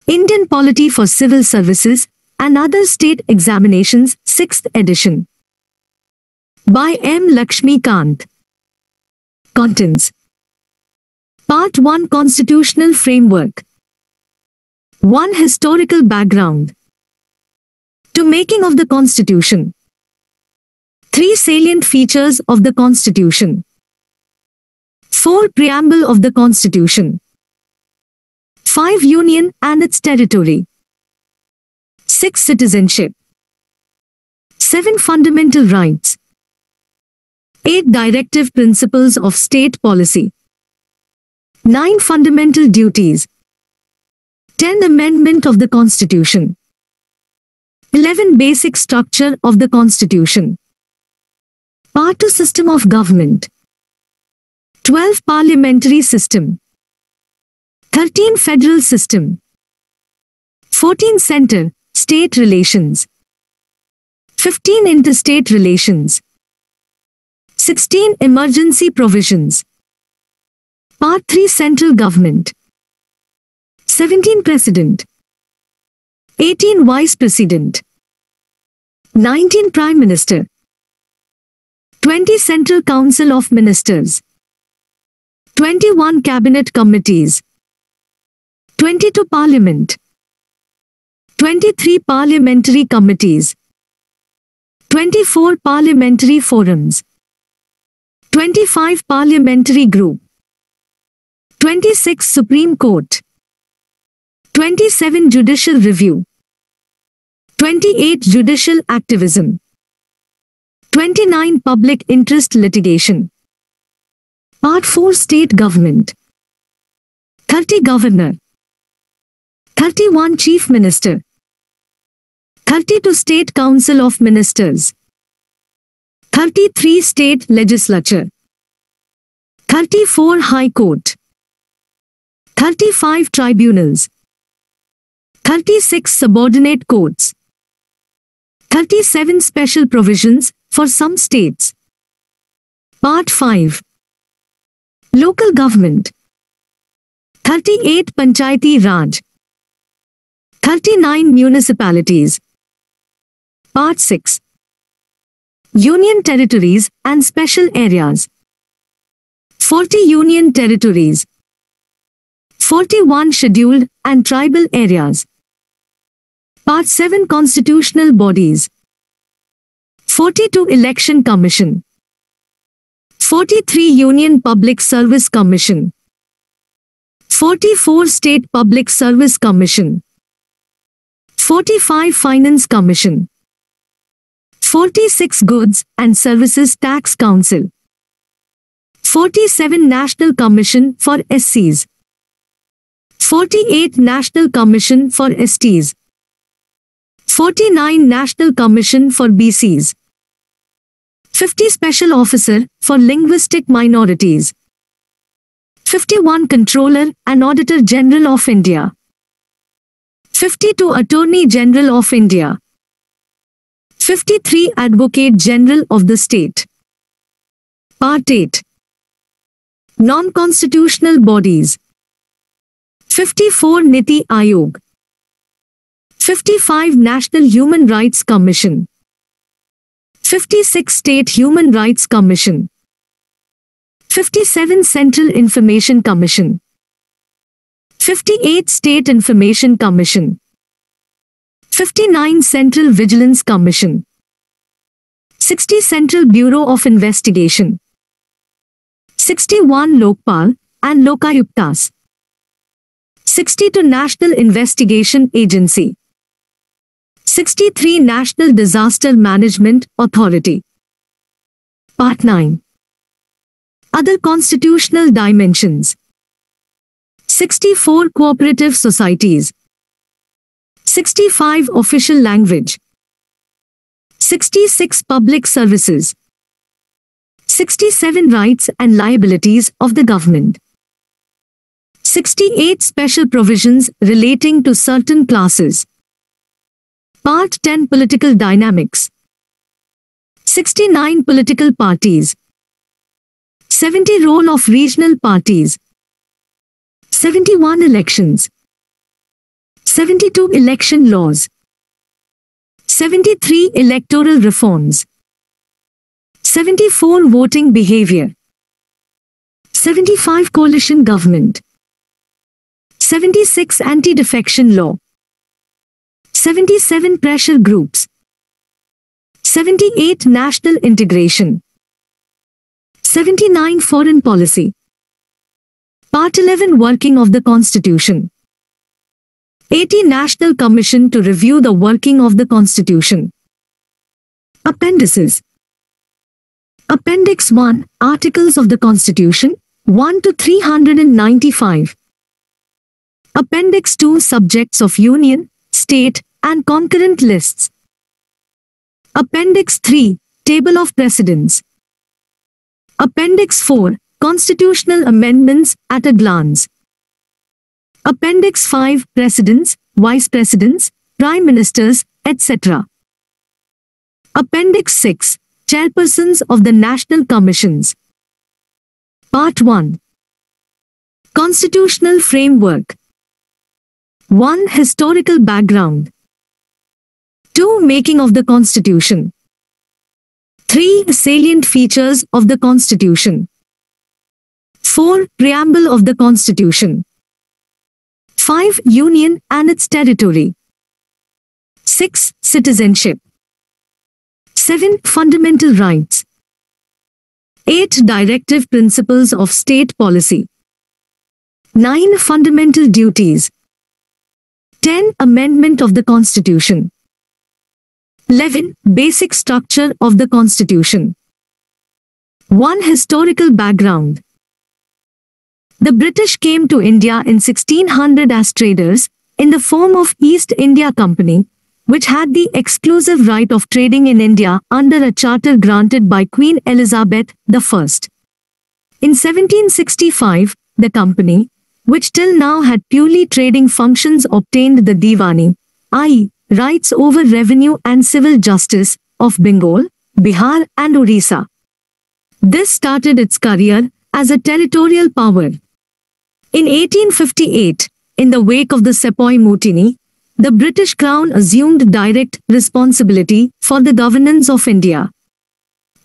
Indian Polity for Civil Services and Other State Examinations, 6th edition. By M. Lakshmikant. Contents. Part 1, Constitutional Framework. 1. Historical background. 2. Making of the Constitution. 3. Salient features of the Constitution. 4. Preamble of the Constitution. 5. Union and its territory. 6. Citizenship. 7. Fundamental rights. 8. Directive principles of state policy. 9. Fundamental duties. 10. Amendment of the Constitution. 11. Basic structure of the Constitution. Part 2. System of government. 12. Parliamentary system. 13. Federal system. 14. Center, state relations. 15. Interstate relations. 16. Emergency provisions. Part 3. Central government. 17. President. 18. Vice President. 19. Prime Minister. 20. Central Council of Ministers. 21. Cabinet committees. 22. Parliament. 23. Parliamentary committees. 24. Parliamentary forums. 25. Parliamentary group. 26. Supreme Court. 27. Judicial review. 28. Judicial activism. 29. Public interest litigation. Part 4. State government. 30. Governor. 31. Chief Minister. 32. State Council of Ministers. 33. State Legislature. 34. High Court. 35. Tribunals. 36. Subordinate courts. 37. Special provisions for some states. Part 5. Local government. 38. Panchayati Raj. 39. Municipalities. Part 6. Union territories and special areas. 40. Union territories. 41. Scheduled and tribal areas. Part 7. Constitutional bodies. 42. Election Commission. 43. Union Public Service Commission. 44. State Public Service Commission. 45. Finance Commission. 46. Goods and Services Tax Council. 47. National Commission for SCs. 48. National Commission for STs. 49. National Commission for BCs. 50. Special Officer for Linguistic Minorities. 51. Controller and Auditor General of India. 52. Attorney General of India. 53. Advocate General of the State. Part 8. Non-constitutional bodies. 54. Niti Aayog. 55. National Human Rights Commission. 56. State Human Rights Commission. 57. Central Information Commission. 58. State Information Commission. 59. Central Vigilance Commission. 60. Central Bureau of Investigation. 61. Lokpal and Lokayuktas. 62. National Investigation Agency. 63. National Disaster Management Authority. Part 9. Other constitutional dimensions. 64. Cooperative societies. 65. Official language. 66. Public services. 67. Rights and liabilities of the government. 68. Special provisions relating to certain classes. Part 10. Political dynamics. 69. Political parties. 70. Role of regional parties. 71. Elections. 72 election laws. 73 electoral reforms. 74 voting behavior. 75 coalition government. 76 anti-defection law. 77 pressure groups. 78 national integration. 79 foreign policy. Part 11 working of the Constitution. 80 National Commission to review the working of the Constitution. Appendices. Appendix 1 Articles of the Constitution 1 to 395. Appendix 2 Subjects of Union, State, and Concurrent Lists. Appendix 3 Table of Precedents. Appendix 4 Constitutional Amendments at a glance. Appendix 5 Presidents, Vice Presidents, Prime Ministers, etc. Appendix 6 Chairpersons of the National Commissions. Part 1 Constitutional Framework. 1. Historical background. 2. Making of the Constitution. 3. Salient features of the Constitution. 4. Preamble of the Constitution. 5. Union and its territory. 6. Citizenship. 7. Fundamental rights. 8. Directive principles of state policy. 9. Fundamental duties. 10. Amendment of the Constitution. 11. Basic structure of the Constitution. 1. Historical background. The British came to India in 1600 as traders, in the form of East India Company, which had the exclusive right of trading in India under a charter granted by Queen Elizabeth I. In 1765, the company, which till now had purely trading functions, obtained the Diwani, i.e., rights over revenue and civil justice, of Bengal, Bihar and Orissa. This started its career as a territorial power. In 1858, in the wake of the Sepoy Mutiny, the British Crown assumed direct responsibility for the governance of India.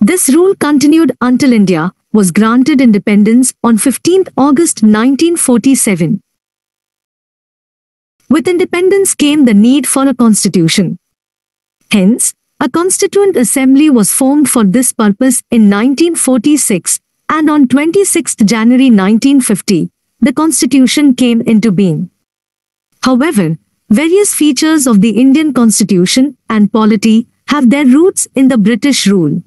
This rule continued until India was granted independence on 15 August 1947. With independence came the need for a constitution. Hence, a Constituent Assembly was formed for this purpose in 1946, and on 26 January 1950, the Constitution came into being. However, various features of the Indian Constitution and polity have their roots in the British rule.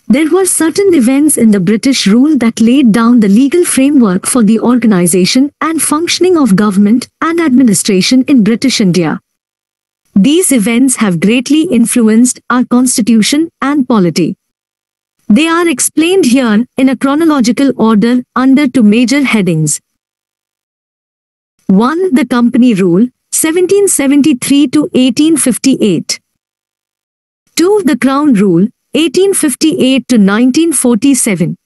There were certain events in the British rule that laid down the legal framework for the organization and functioning of government and administration in British India. These events have greatly influenced our constitution and polity. They are explained here in a chronological order under two major headings. 1. The Company Rule, 1773 to 1858. 2. The Crown Rule, 1858 to 1947.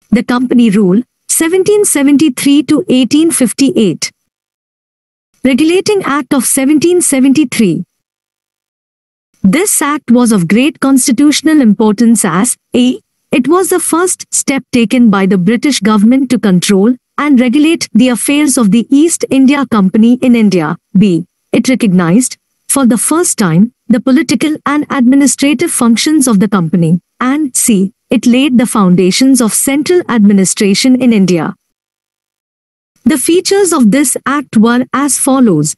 The Company Rule, 1773 to 1858. Regulating Act of 1773. This act was of great constitutional importance as a. It was the first step taken by the British government to control and regulate the affairs of the East India Company in India. b. It recognized, for the first time, the political and administrative functions of the company, and c. It laid the foundations of central administration in India. The features of this act were as follows.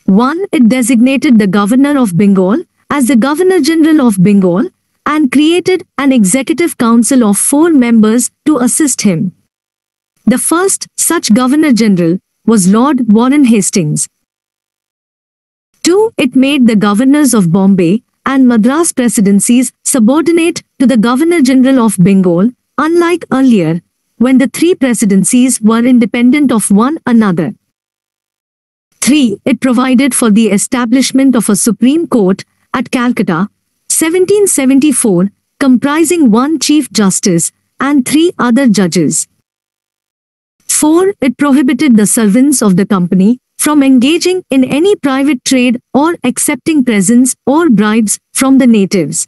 1. It designated the Governor of Bengal as the Governor-General of Bengal and created an executive council of 4 members to assist him. The first such Governor-General was Lord Warren Hastings. 2. It made the governors of Bombay and Madras presidencies subordinate to the Governor-General of Bengal, unlike earlier, when the 3 presidencies were independent of one another. 3. It provided for the establishment of a Supreme Court at Calcutta, 1774, comprising 1 Chief Justice and 3 other judges. 4. It prohibited the servants of the company from engaging in any private trade or accepting presents or bribes from the natives.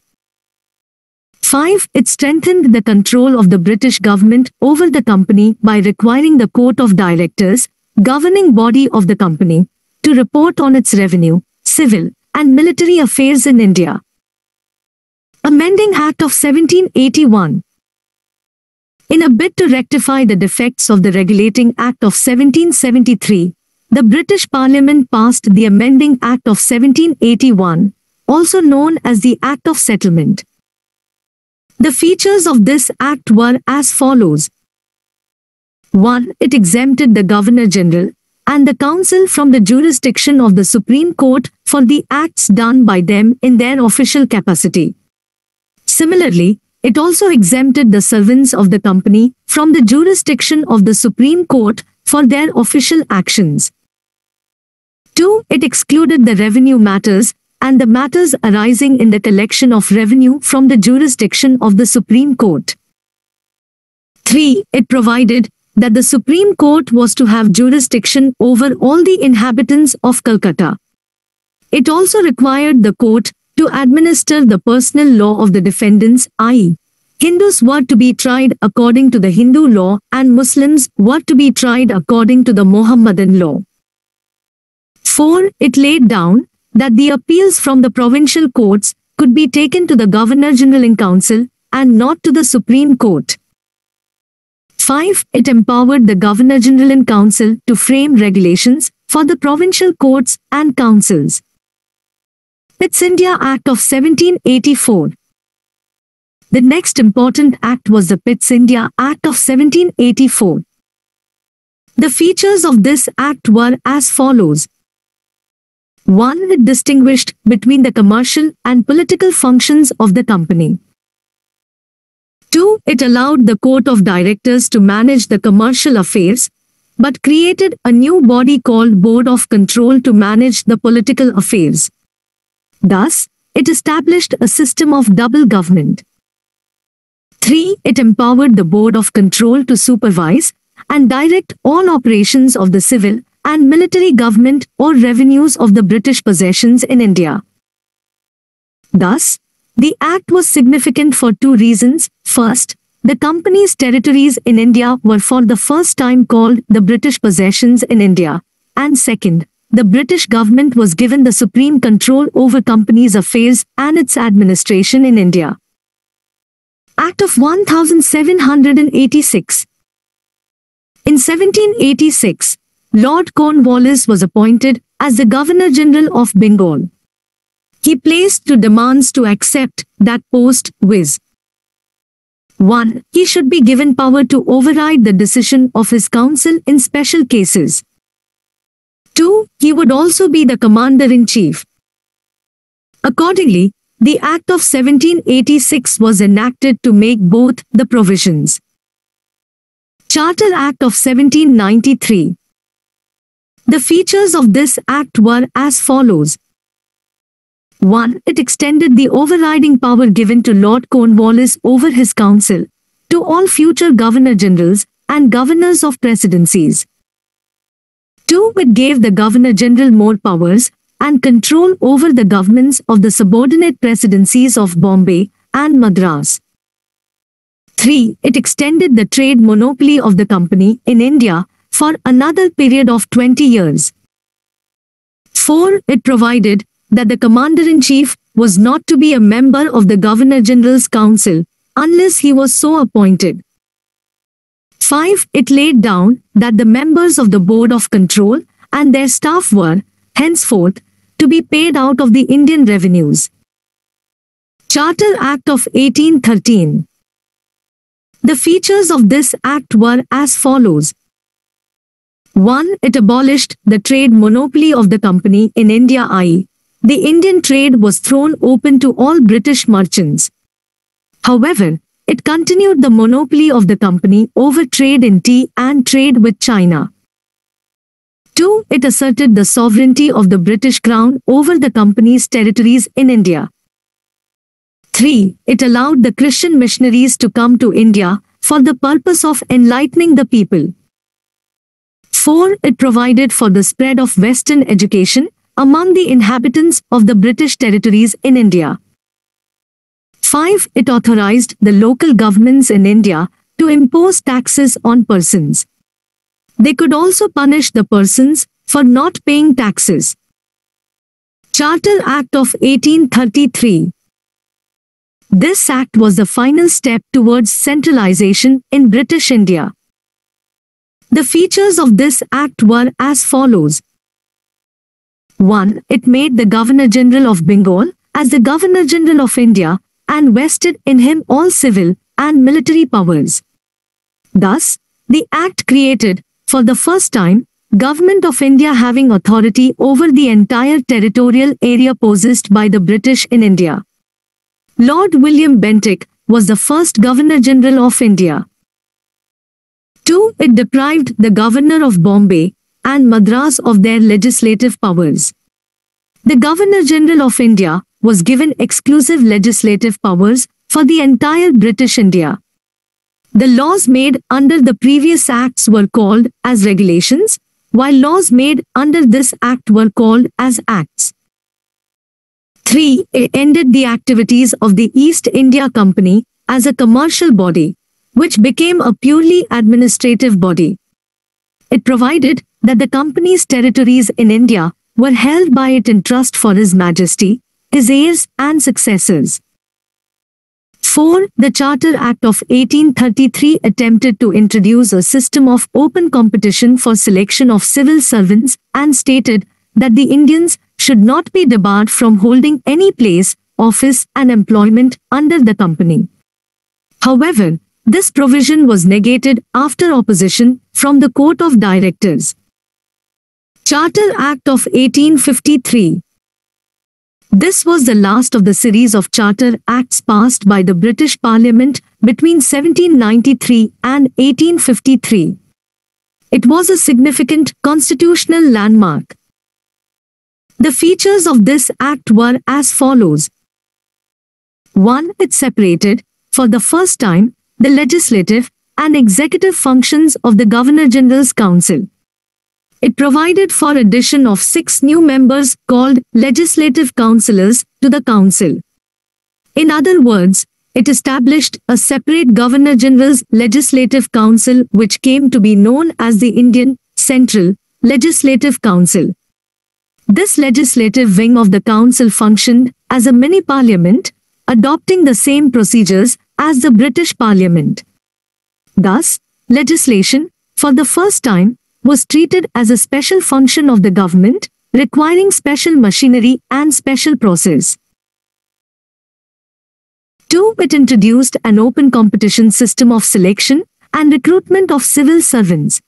5. It strengthened the control of the British government over the company by requiring the Court of Directors, governing body of the company, to report on its revenue, civil, and military affairs in India. Amending Act of 1781. In a bid to rectify the defects of the Regulating Act of 1773, the British Parliament passed the Amending Act of 1781, also known as the Act of Settlement. The features of this act were as follows. 1. It exempted the Governor-General and the Council from the jurisdiction of the Supreme Court for the acts done by them in their official capacity. Similarly, it also exempted the servants of the company from the jurisdiction of the Supreme Court for their official actions. 2. It excluded the revenue matters and the matters arising in the collection of revenue from the jurisdiction of the Supreme Court. 3. It provided that the Supreme Court was to have jurisdiction over all the inhabitants of Calcutta. It also required the court to administer the personal law of the defendants, i.e., Hindus were to be tried according to the Hindu law and Muslims were to be tried according to the Mohammedan law. 4. It laid down that the appeals from the provincial courts could be taken to the Governor-General in Council and not to the Supreme Court. 5. It empowered the Governor-General in Council to frame regulations for the provincial courts and councils. Pitt's India Act of 1784. The next important act was the Pitt's India Act of 1784. The features of this act were as follows. 1. It distinguished between the commercial and political functions of the company. 2. It allowed the Court of Directors to manage the commercial affairs, but created a new body called Board of Control to manage the political affairs. Thus, it established a system of double government. 3. It empowered the Board of Control to supervise and direct all operations of the civil and military government or revenues of the British possessions in India. Thus, the act was significant for two reasons. First, the company's territories in India were for the first time called the British possessions in India, and second, the British government was given the supreme control over company's affairs and its administration in India. Act of 1786. In 1786, Lord Cornwallis was appointed as the Governor-General of Bengal. He placed two demands to accept that post, viz. 1. He should be given power to override the decision of his council in special cases. 2. He would also be the commander-in-chief. Accordingly, the Act of 1786 was enacted to make both the provisions. Charter Act of 1793. The features of this act were as follows. 1. It extended the overriding power given to Lord Cornwallis over his council to all future Governor-Generals and Governors of Presidencies. 2. It gave the Governor-General more powers and control over the governments of the subordinate presidencies of Bombay and Madras. 3. It extended the trade monopoly of the company in India for another period of 20 years. 4. It provided that the Commander-in-Chief was not to be a member of the Governor-General's Council unless he was so appointed. 5. It laid down that the members of the Board of Control and their staff were, henceforth, to be paid out of the Indian revenues. Charter Act of 1813. The features of this act were as follows. 1. It abolished the trade monopoly of the company in India, i.e., the Indian trade was thrown open to all British merchants. However, it continued the monopoly of the company over trade in tea and trade with China. 2. It asserted the sovereignty of the British Crown over the company's territories in India. 3. It allowed the Christian missionaries to come to India for the purpose of enlightening the people. 4. It provided for the spread of Western education among the inhabitants of the British territories in India. 5. It authorized the local governments in India to impose taxes on persons. They could also punish the persons for not paying taxes. Charter Act of 1833. This act was the final step towards centralization in British India. The features of this act were as follows. 1. It made the Governor-General of Bengal as the Governor-General of India and vested in him all civil and military powers. Thus, the act created, for the first time, Government of India having authority over the entire territorial area possessed by the British in India. Lord William Bentinck was the first Governor-General of India. 2. It deprived the Governor of Bombay and Madras of their legislative powers. The Governor-General of India was given exclusive legislative powers for the entire British India. The laws made under the previous acts were called as regulations, while laws made under this act were called as acts. 3. It ended the activities of the East India Company as a commercial body, which became a purely administrative body. It provided that the company's territories in India were held by it in trust for His Majesty, his heirs and successors. 4. The Charter Act of 1833 attempted to introduce a system of open competition for selection of civil servants and stated that the Indians should not be debarred from holding any place, office and employment under the company. However, this provision was negated after opposition from the Court of Directors. Charter Act of 1853. This was the last of the series of Charter Acts passed by the British Parliament between 1793 and 1853. It was a significant constitutional landmark. The features of this act were as follows. 1. It separated, for the first time, the legislative and executive functions of the Governor-General's Council. It provided for addition of 6 new members called legislative councillors to the council. In other words, it established a separate Governor-General's Legislative Council which came to be known as the Indian Central Legislative Council. This legislative wing of the council functioned as a mini-parliament, adopting the same procedures as the British Parliament. Thus, legislation, for the first time, was treated as a special function of the government, requiring special machinery and special process. 2. It introduced an open competition system of selection and recruitment of civil servants.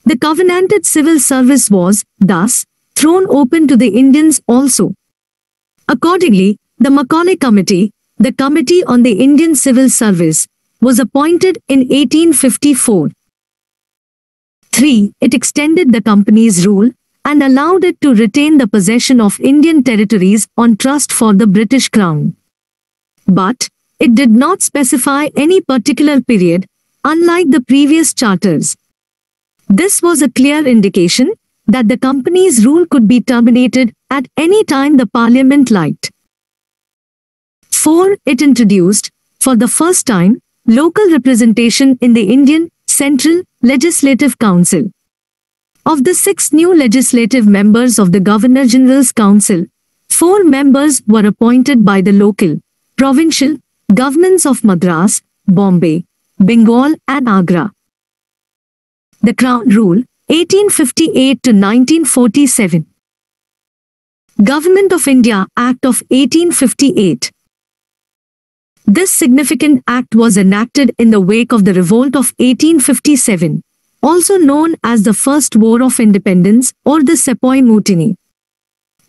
The covenanted civil service was, thus, thrown open to the Indians also. Accordingly, the Macaulay Committee, the Committee on the Indian Civil Service, was appointed in 1854. 3. It extended the company's rule and allowed it to retain the possession of Indian territories on trust for the British Crown. But, it did not specify any particular period, unlike the previous charters. This was a clear indication that the company's rule could be terminated at any time the Parliament liked. 4. It introduced, for the first time, local representation in the Indian Central Legislative Council. Of the 6 new legislative members of the Governor-General's Council, 4 members were appointed by the local, provincial governments of Madras, Bombay, Bengal and Agra. The Crown Rule, 1858 to 1947. Government of India Act of 1858. This significant act was enacted in the wake of the revolt of 1857, also known as the First War of Independence or the Sepoy Mutiny.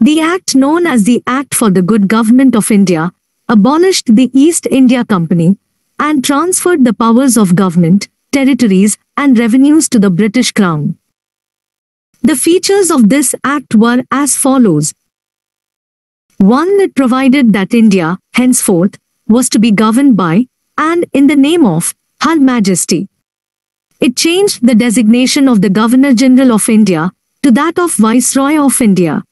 The act, known as the Act for the Good Government of India, abolished the East India Company and transferred the powers of government, territories and revenues to the British Crown. The features of this act were as follows. 1. It provided that India, henceforth, was to be governed by, and in the name of, Her Majesty. It changed the designation of the Governor-General of India to that of Viceroy of India.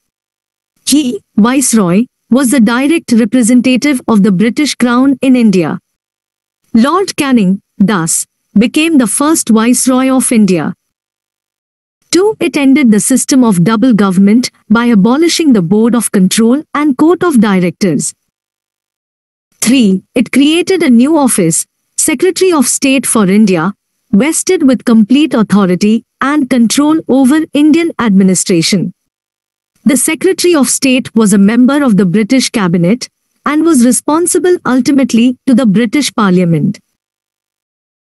He, Viceroy, was the direct representative of the British Crown in India. Lord Canning, thus, became the first Viceroy of India. 2. It ended the system of double government by abolishing the Board of Control and Court of Directors. 3. It created a new office, Secretary of State for India, vested with complete authority and control over Indian administration. The Secretary of State was a member of the British Cabinet and was responsible ultimately to the British Parliament.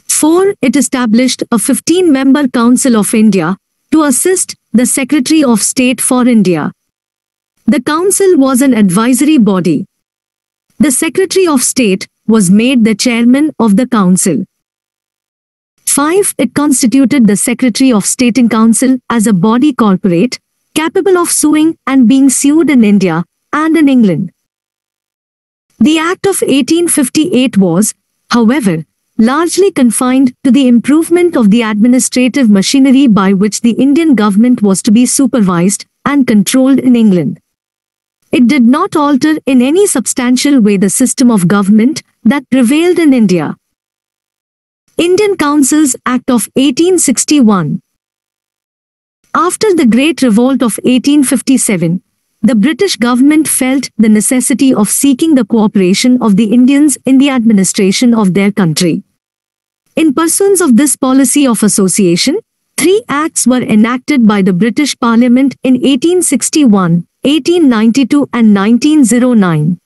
4. It established a 15-member Council of India to assist the Secretary of State for India. The Council was an advisory body. The Secretary of State was made the chairman of the Council. 5. It constituted the Secretary of State in Council as a body corporate, capable of suing and being sued in India and in England. The Act of 1858 was, however, largely confined to the improvement of the administrative machinery by which the Indian government was to be supervised and controlled in England. It did not alter in any substantial way the system of government that prevailed in India. Indian Councils Act of 1861. After the Great Revolt of 1857, the British government felt the necessity of seeking the cooperation of the Indians in the administration of their country. In pursuance of this policy of association, 3 acts were enacted by the British Parliament in 1861, 1892 and 1909.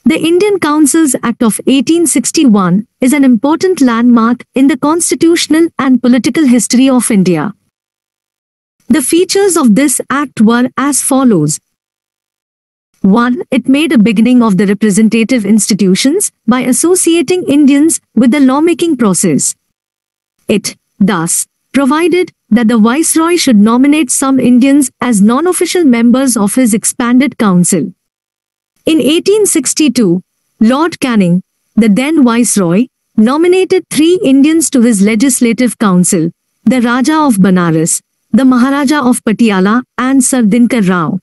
The Indian Councils Act of 1861 is an important landmark in the constitutional and political history of India. The features of this act were as follows. 1. It made a beginning of the representative institutions by associating Indians with the lawmaking process. It, thus, provided that the Viceroy should nominate some Indians as non-official members of his expanded council. In 1862, Lord Canning, the then Viceroy, nominated 3 Indians to his legislative council, the Raja of Banaras, the Maharaja of Patiala and Sir Dinkar Rao.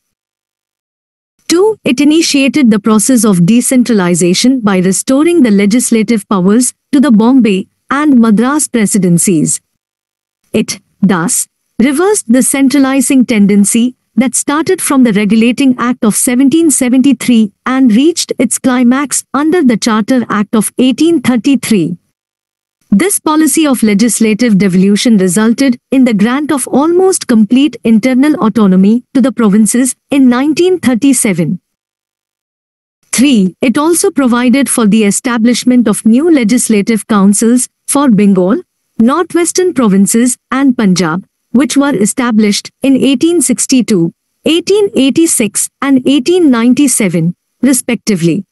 2. It initiated the process of decentralization by restoring the legislative powers to the Bombay and Madras presidencies. It, thus, reversed the centralizing tendency that started from the Regulating Act of 1773 and reached its climax under the Charter Act of 1833. This policy of legislative devolution resulted in the grant of almost complete internal autonomy to the provinces in 1937. 3. It also provided for the establishment of new legislative councils for Bengal, Northwestern provinces and Punjab, which were established in 1862, 1886 and 1897, respectively.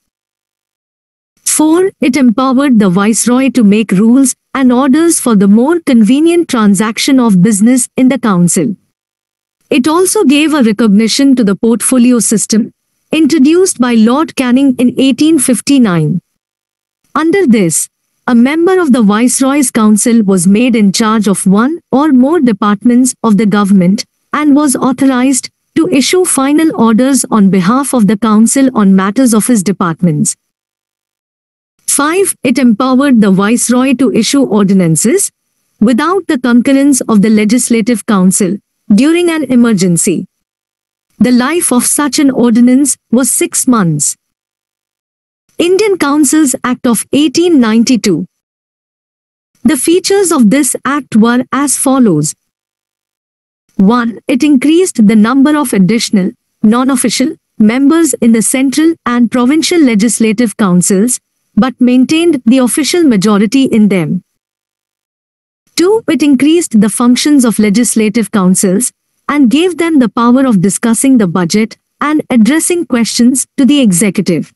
4. It empowered the Viceroy to make rules and orders for the more convenient transaction of business in the Council. It also gave a recognition to the portfolio system, introduced by Lord Canning in 1859. Under this, a member of the Viceroy's Council was made in charge of one or more departments of the government and was authorized to issue final orders on behalf of the Council on matters of his departments. 5. It empowered the Viceroy to issue ordinances without the concurrence of the Legislative Council during an emergency. The life of such an ordinance was 6 months. Indian Councils Act of 1892. The features of this act were as follows. 1. It increased the number of additional, non-official, members in the central and provincial legislative councils, but maintained the official majority in them. 2. It increased the functions of legislative councils and gave them the power of discussing the budget and addressing questions to the executive.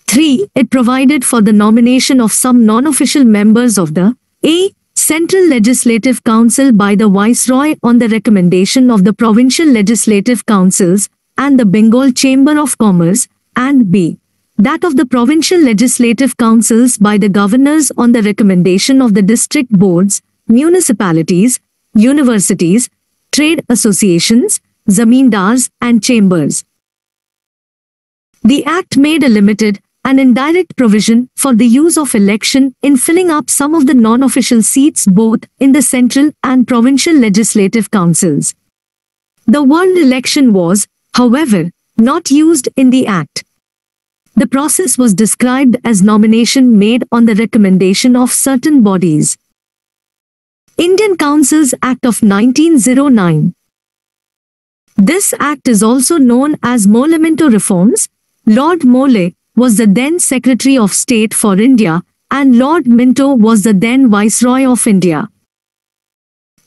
3. It provided for the nomination of some non-official members of the A. Central Legislative Council by the Viceroy on the recommendation of the Provincial Legislative Councils and the Bengal Chamber of Commerce, and B. that of the provincial legislative councils by the governors on the recommendation of the district boards, municipalities, universities, trade associations, zamindars and chambers. The Act made a limited and indirect provision for the use of election in filling up some of the non-official seats both in the central and provincial legislative councils. The word election was, however, not used in the Act. The process was described as nomination made on the recommendation of certain bodies. Indian Councils Act of 1909. This act is also known as Molemento Reforms. Lord Morley was the then Secretary of State for India and Lord Minto was the then Viceroy of India.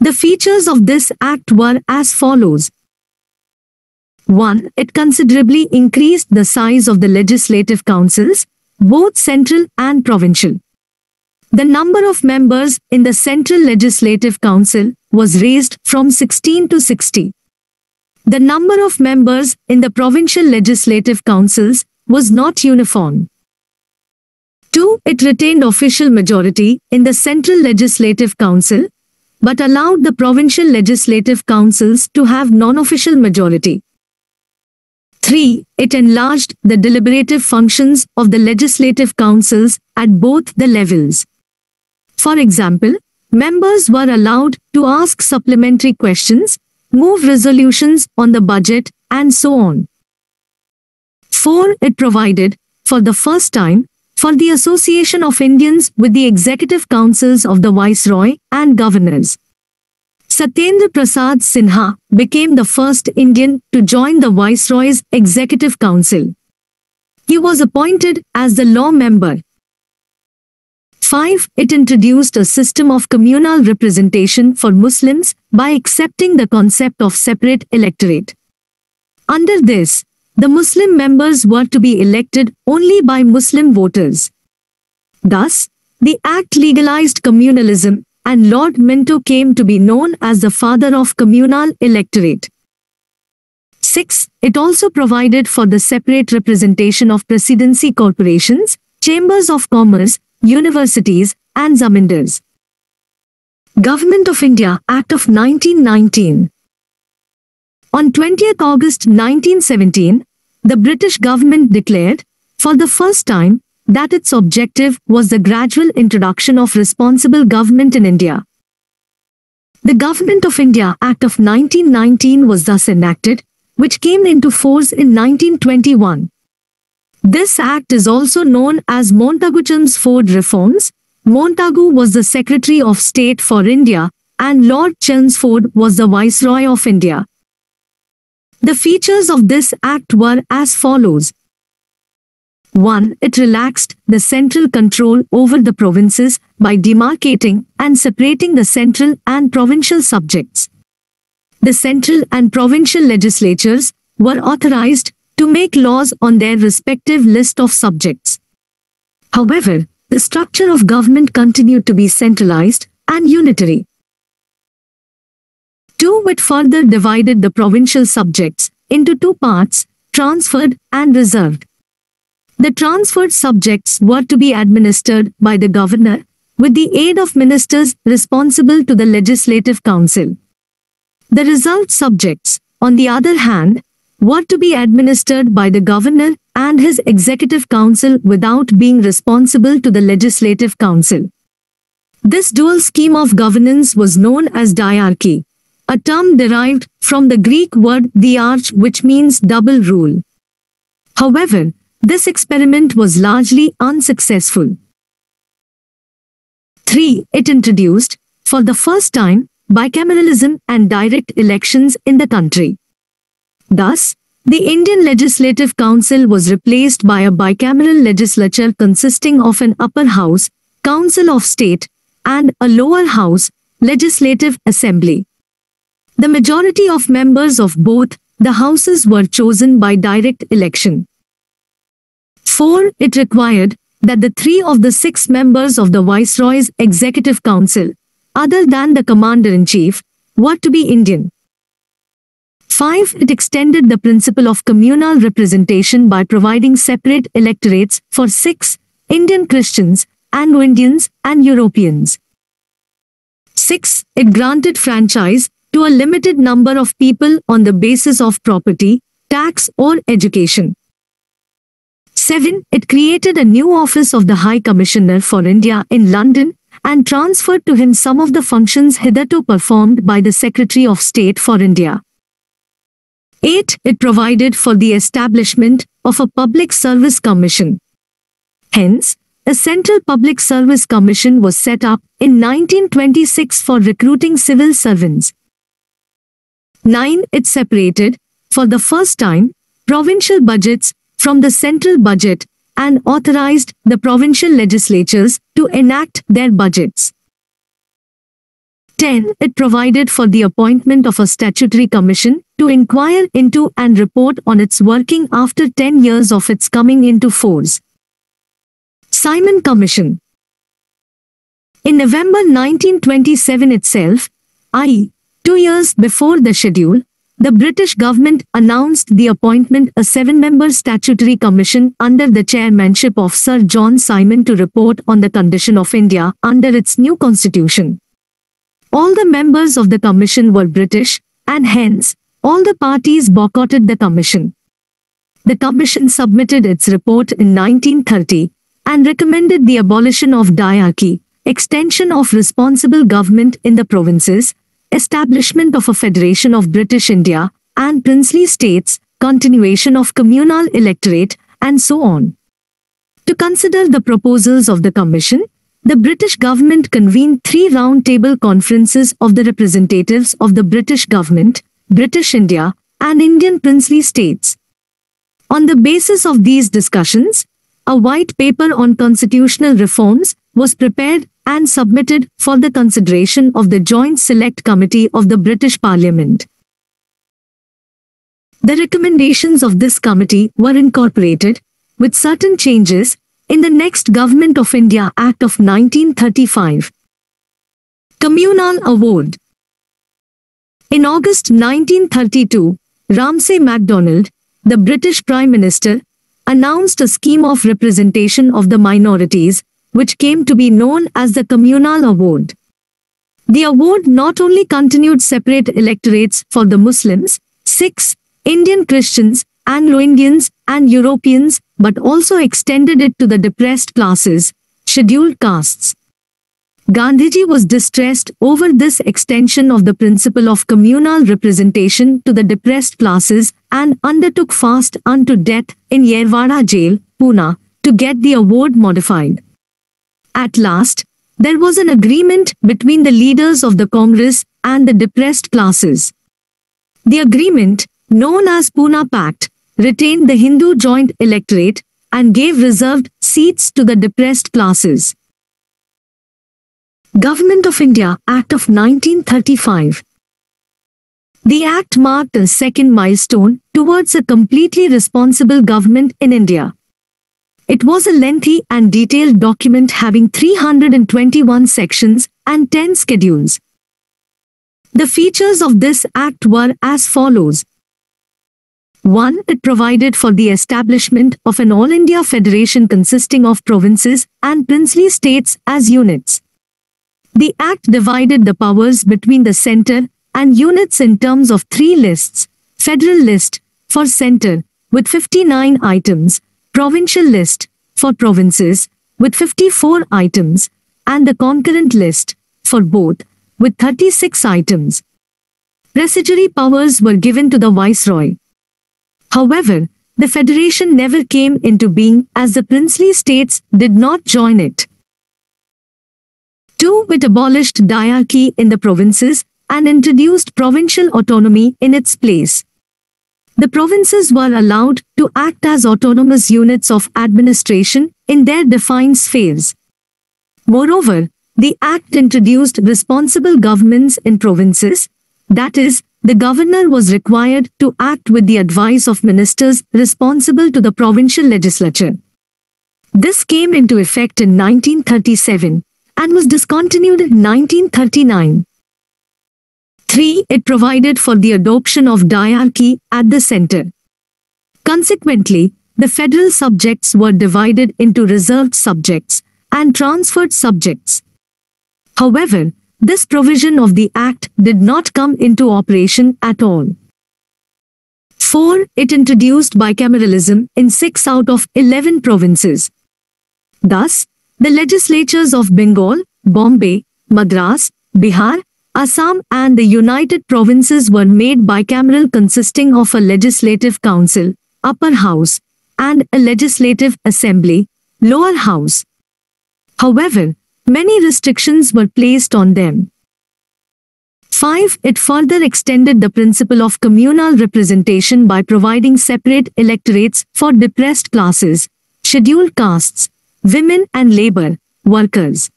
The features of this act were as follows. 1. It considerably increased the size of the legislative councils, both central and provincial. The number of members in the Central Legislative Council was raised from 16 to 60. The number of members in the provincial legislative councils was not uniform. 2. It retained official majority in the Central Legislative Council, but allowed the provincial legislative councils to have non-official majority. 3. It enlarged the deliberative functions of the legislative councils at both the levels. For example, members were allowed to ask supplementary questions, move resolutions on the budget, and so on. 4. It provided, for the first time, for the association of Indians with the executive councils of the Viceroy and governors. Satyendra Prasad Sinha became the first Indian to join the Viceroy's Executive Council. He was appointed as the law member. 5. It introduced a system of communal representation for Muslims by accepting the concept of separate electorate. Under this, the Muslim members were to be elected only by Muslim voters. Thus, the Act legalized communalism, and Lord Minto came to be known as the father of communal electorate. 6. It also provided for the separate representation of presidency corporations, chambers of commerce, universities, and zamindars. Government of India Act of 1919. On 20th August 1917, the British government declared, for the first time, that its objective was the gradual introduction of responsible government in India. The Government of India Act of 1919 was thus enacted, which came into force in 1921. This act is also known as Montagu-Chelmsford Reforms. Montagu was the Secretary of State for India, and Lord Chelmsford was the Viceroy of India. The features of this act were as follows. 1. It relaxed the central control over the provinces by demarcating and separating the central and provincial subjects. The central and provincial legislatures were authorized to make laws on their respective list of subjects. However, the structure of government continued to be centralized and unitary. 2. It further divided the provincial subjects into two parts, transferred and reserved. The transferred subjects were to be administered by the governor, with the aid of ministers responsible to the Legislative Council. The reserved subjects, on the other hand, were to be administered by the governor and his Executive Council without being responsible to the Legislative Council. This dual scheme of governance was known as diarchy, a term derived from the Greek word diarch, which means double rule. However, this experiment was largely unsuccessful. 3. It introduced, for the first time, bicameralism and direct elections in the country. Thus, the Indian Legislative Council was replaced by a bicameral legislature consisting of an upper house, Council of State, and a lower house, Legislative Assembly. The majority of members of both the houses were chosen by direct election. 4. It required that the 3 of the 6 members of the Viceroy's Executive Council, other than the Commander-in-Chief, were to be Indian. 5. It extended the principle of communal representation by providing separate electorates for 6. Indian Christians, Anglo-Indians, and Europeans. 6. It granted franchise to a limited number of people on the basis of property, tax, or education. 7. It created a new office of the High Commissioner for India in London and transferred to him some of the functions hitherto performed by the Secretary of State for India. 8. It provided for the establishment of a Public Service Commission. Hence, a Central Public Service Commission was set up in 1926 for recruiting civil servants. 9. It separated, for the first time, provincial budgets from the central budget and authorized the provincial legislatures to enact their budgets. 10. It provided for the appointment of a statutory commission to inquire into and report on its working after 10 years of its coming into force. Simon Commission. In November 1927 itself, i.e., 2 years before the schedule, the British government announced the appointment of a 7-member statutory commission under the chairmanship of Sir John Simon to report on the condition of India under its new constitution. All the members of the commission were British, and hence, all the parties boycotted the commission. The commission submitted its report in 1930 and recommended the abolition of diarchy, extension of responsible government in the provinces, establishment of a Federation of British India and princely states, continuation of communal electorate, and so on. To consider the proposals of the commission, the British government convened 3 round-table conferences of the representatives of the British government, British India, and Indian princely states. On the basis of these discussions, a white paper on constitutional reforms was prepared and submitted for the consideration of the Joint Select Committee of the British Parliament. The recommendations of this committee were incorporated, with certain changes, in the next Government of India Act of 1935. Communal Award. In August 1932, Ramsay MacDonald, the British Prime Minister, announced a scheme of representation of the minorities, which came to be known as the Communal Award. The award not only continued separate electorates for the Muslims, Sikhs, Indian Christians, Anglo-Indians, and Europeans, but also extended it to the depressed classes, scheduled castes. Gandhiji was distressed over this extension of the principle of communal representation to the depressed classes and undertook fast unto death in Yerwada jail, Pune, to get the award modified. At last, there was an agreement between the leaders of the Congress and the depressed classes. The agreement, known as Pune Pact, retained the Hindu joint electorate and gave reserved seats to the depressed classes. Government of India Act of 1935. The Act marked a second milestone towards a completely responsible government in India. It was a lengthy and detailed document having 321 sections and 10 schedules. The features of this Act were as follows. 1. It provided for the establishment of an All India Federation consisting of provinces and princely states as units. The Act divided the powers between the centre and units in terms of 3 lists: Federal List, for centre, with 59 items, Provincial List, for provinces, with 54 items, and the Concurrent List, for both, with 36 items. Residuary powers were given to the Viceroy. However, the federation never came into being as the princely states did not join it. 2. It abolished diarchy in the provinces and introduced provincial autonomy in its place. The provinces were allowed to act as autonomous units of administration in their defined spheres. Moreover, the Act introduced responsible governments in provinces, that is, the governor was required to act with the advice of ministers responsible to the provincial legislature. This came into effect in 1937 and was discontinued in 1939. 3. It provided for the adoption of diarchy at the center. Consequently, the federal subjects were divided into reserved subjects and transferred subjects. However, this provision of the Act did not come into operation at all. 4. It introduced bicameralism in 6 out of 11 provinces. Thus, the legislatures of Bengal, Bombay, Madras, Bihar, Assam and the United Provinces were made bicameral, consisting of a legislative council, upper house, and a legislative assembly, lower house. However, many restrictions were placed on them. 5. It further extended the principle of communal representation by providing separate electorates for depressed classes, scheduled castes, women and labor workers.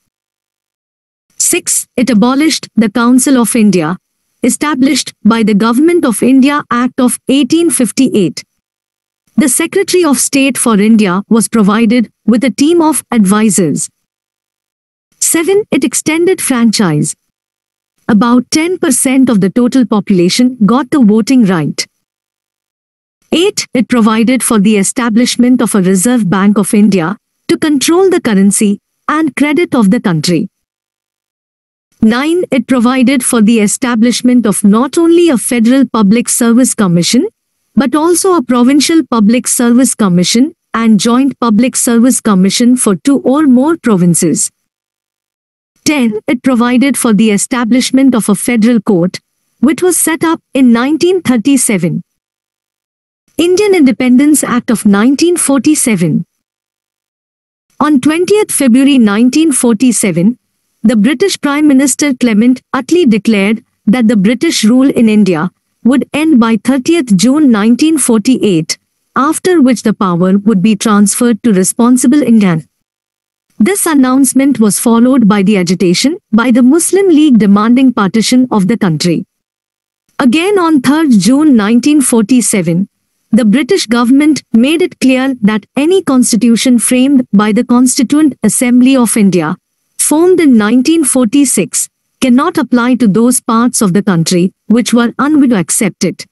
6. It abolished the Council of India, established by the Government of India Act of 1858. The Secretary of State for India was provided with a team of advisors. 7. It extended franchise. About 10% of the total population got the voting right. 8. It provided for the establishment of a Reserve Bank of India to control the currency and credit of the country. 9. It provided for the establishment of not only a Federal Public Service Commission, but also a Provincial Public Service Commission and Joint Public Service Commission for 2 or more provinces. 10. It provided for the establishment of a federal court, which was set up in 1937. Indian Independence Act of 1947. On 20th February 1947, the British Prime Minister Clement Attlee declared that the British rule in India would end by 30th June 1948, after which the power would be transferred to responsible England. This announcement was followed by the agitation by the Muslim League demanding partition of the country. Again on 3rd June 1947, the British government made it clear that any constitution framed by the Constituent Assembly of India, formed in 1946, cannot apply to those parts of the country which were unwilling to accept it.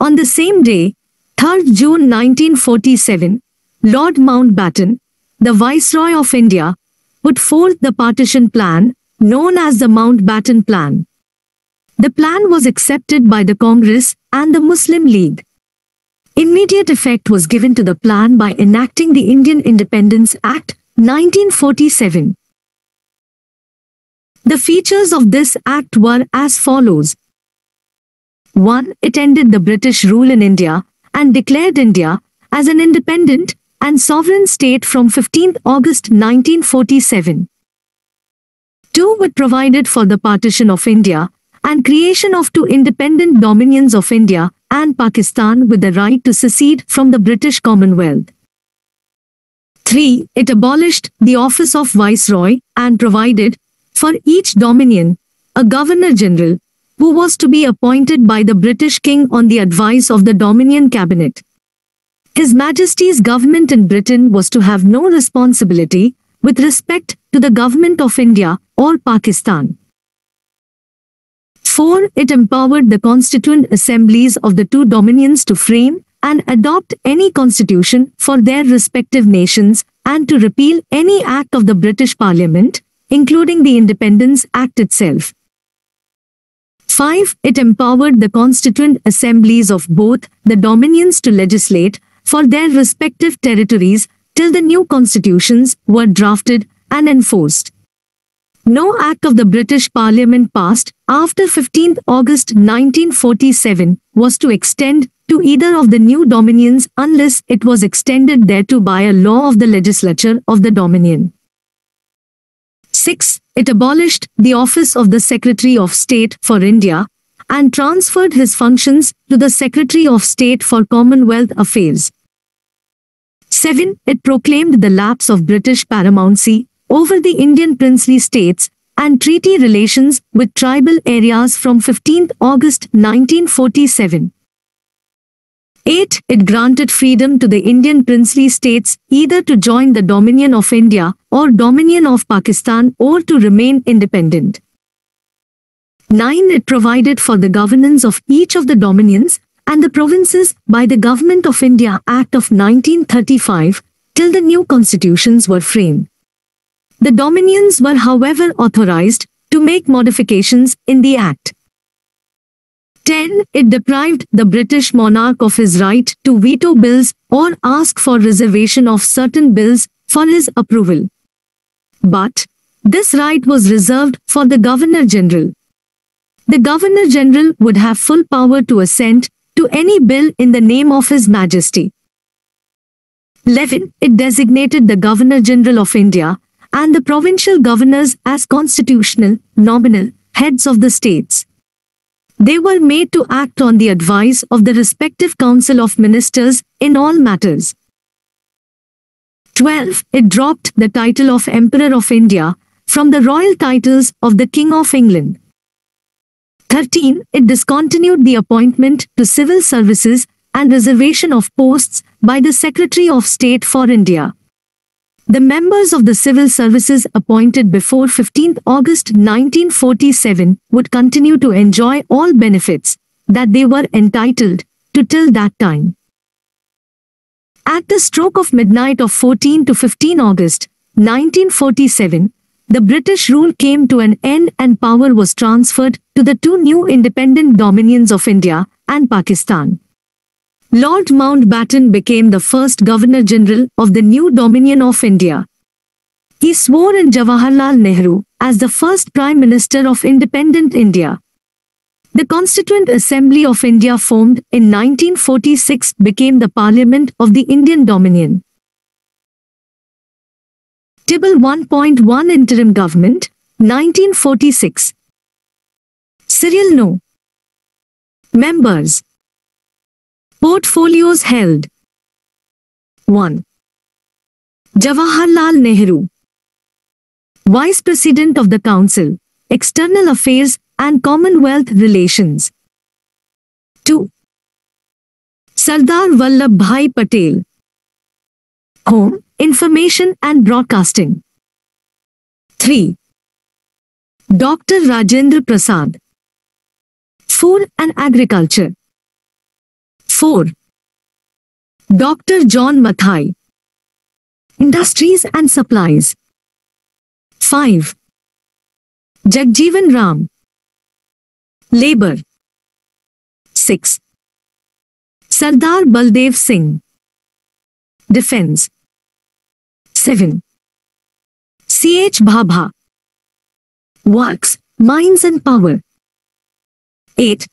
On the same day, 3rd June 1947, Lord Mountbatten, the Viceroy of India, put forth the partition plan, known as the Mountbatten Plan. The plan was accepted by the Congress and the Muslim League. Immediate effect was given to the plan by enacting the Indian Independence Act, 1947. The features of this act were as follows. 1. It ended the British rule in India and declared India as an independent and sovereign state from 15th August 1947. 2. It provided for the partition of India and creation of 2 independent dominions of India and Pakistan with the right to secede from the British Commonwealth. 3. It abolished the office of Viceroy and provided for each dominion a Governor-General who was to be appointed by the British King on the advice of the Dominion Cabinet. His Majesty's government in Britain was to have no responsibility with respect to the government of India or Pakistan. 4. It empowered the constituent assemblies of the 2 dominions to frame and adopt any constitution for their respective nations and to repeal any act of the British Parliament, including the Independence Act itself. 5. It empowered the constituent assemblies of both the dominions to legislate for their respective territories till the new constitutions were drafted and enforced. No act of the British Parliament passed after 15th August 1947 was to extend to either of the new dominions unless it was extended thereto by a law of the legislature of the dominion. 6. It abolished the office of the Secretary of State for India and transferred his functions to the Secretary of State for Commonwealth Affairs. 7. It proclaimed the lapse of British paramountcy over the Indian princely states and treaty relations with tribal areas from 15th August 1947. 8. It granted freedom to the Indian princely states either to join the Dominion of India or Dominion of Pakistan or to remain independent. 9. It provided for the governance of each of the dominions and the provinces by the Government of India Act of 1935 till the new constitutions were framed. The dominions were however authorized to make modifications in the Act. 10. It deprived the British monarch of his right to veto bills or ask for reservation of certain bills for his approval. But this right was reserved for the Governor-General. The Governor-General would have full power to assent to any bill in the name of His Majesty. 11. It designated the Governor-General of India and the provincial governors as constitutional, nominal heads of the states. They were made to act on the advice of the respective Council of Ministers in all matters. 12. It dropped the title of Emperor of India from the royal titles of the King of England. 13. It discontinued the appointment to civil services and reservation of posts by the Secretary of State for India. The members of the civil services appointed before 15 August 1947 would continue to enjoy all benefits that they were entitled to till that time. At the stroke of midnight of 14 to 15 August 1947, the British rule came to an end and power was transferred to the two new independent dominions of India and Pakistan. Lord Mountbatten became the first Governor-General of the new Dominion of India. He swore in Jawaharlal Nehru as the first Prime Minister of independent India. The Constituent Assembly of India formed in 1946 became the Parliament of the Indian Dominion. Table 1.1 Interim Government, 1946. Serial No. Members. Portfolios held. 1. Jawaharlal Nehru, Vice President of the Council, External Affairs and Commonwealth Relations. 2. Sardar Vallabhbhai Patel, Home, Information and Broadcasting. 3. Dr. Rajendra Prasad, Food and Agriculture. 4. Dr. John Mathai, Industries and Supplies. 5. Jagjeevan Ram, Labor. 6. Sardar Baldev Singh, Defense. 7. C.H. Bhabha, Works, Mines and Power. 8.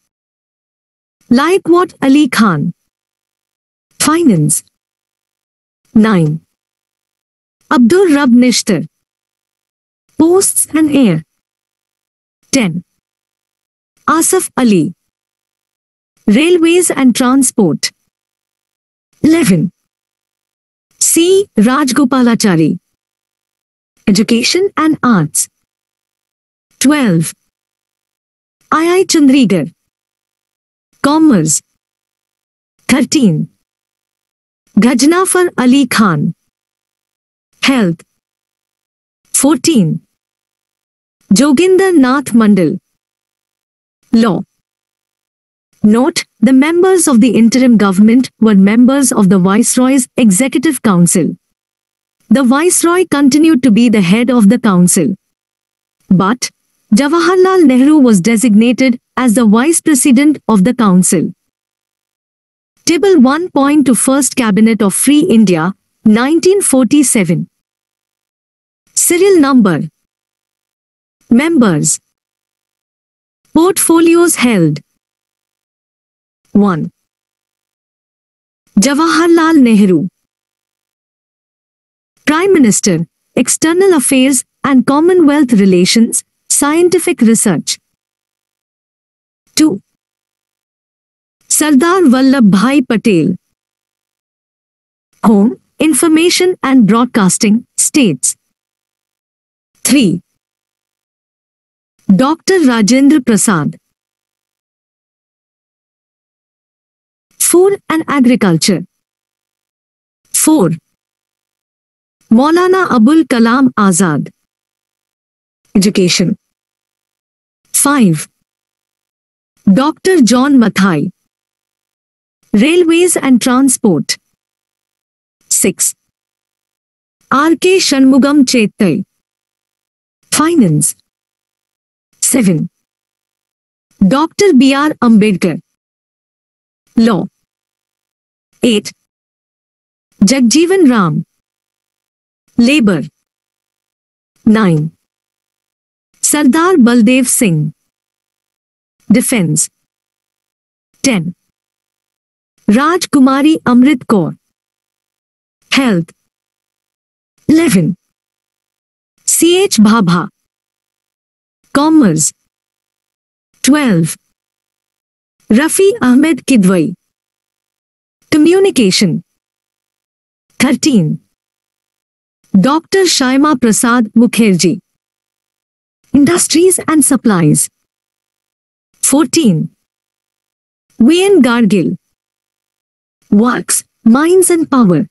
Liaquat Ali Khan, Finance. 9. Abdur Rab Nishtar, Posts and Air. 10. Asaf Ali, Railways and Transport. 11. C. Rajgopalachari, Education and Arts. 12. I. Chandigarh, Commerce. 13. Ghaznafar Ali Khan, Health. 14. Joginder Nath Mandal, Law. Note, the members of the interim government were members of the Viceroy's Executive Council. The Viceroy continued to be the head of the council. But Jawaharlal Nehru was designated as the Vice President of the Council. Table 1. To First Cabinet of Free India, 1947. Serial Number. Members. Portfolios held. 1. Jawaharlal Nehru, Prime Minister, External Affairs and Commonwealth Relations, Scientific Research. 2. Sardar Vallabhbhai Patel, Home, Information and Broadcasting, States. 3. Dr. Rajendra Prasad, Food and Agriculture. 4. Maulana Abul Kalam Azad, Education. 5. Dr. John Mathai. Railways and Transport. 6. R.K. Shanmugam Chettai. Finance. 7. Dr. B.R. Ambedkar. Law. 8. Jagjeevan Ram. Labor. 9. Sardar Baldev Singh. Defense. 10. Rajkumari Amrit Kaur. Health. 11. C.H. Bhabha. Commerce. 12. Rafi Ahmed Kidwai. Communication. 13. Dr. Shyama Prasad Mukherjee. Industries and Supplies. 14. V.N. Gargil. Works, Mines and Power.